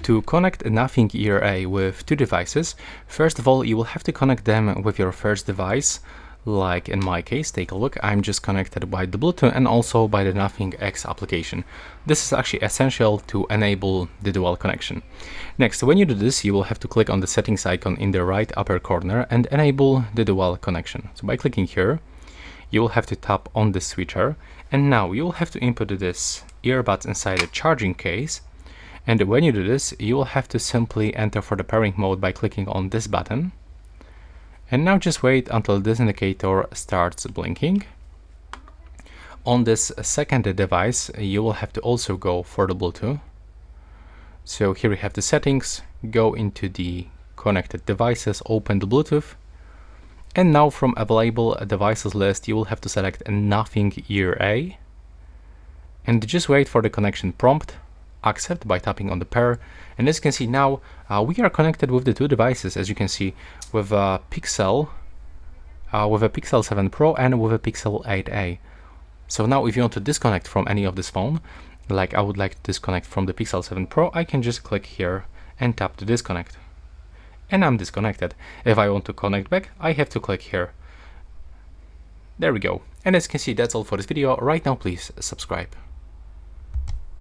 To connect a Nothing Ear A with two devices, first of all, you will have to connect them with your first device. Like in my case, take a look, I'm just connected by the Bluetooth and also by the Nothing X application. This is actually essential to enable the dual connection. Next, when you do this, you will have to click on the settings icon in the right upper corner and enable the dual connection. So by clicking here, you will have to tap on the switcher, and now you will have to input this earbuds inside the charging case. And when you do this, you will have to simply enter for the pairing mode by clicking on this button. And now just wait until this indicator starts blinking. On this second device, you will have to also go for the Bluetooth. So here we have the settings, go into the connected devices, open the Bluetooth. And now from available devices list, you will have to select a Nothing Ear A. And just wait for the connection prompt. Accept by tapping on the pair, and as you can see now we are connected with the two devices, as you can see, with a Pixel 7 Pro and with a Pixel 8a. So now if you want to disconnect from any of this phone, like I would like to disconnect from the Pixel 7 Pro, I can just click here and tap to disconnect, and I'm disconnected. If I want to connect back, I have to click here. There we go. And as you can see, that's all for this video. Right now, please subscribe.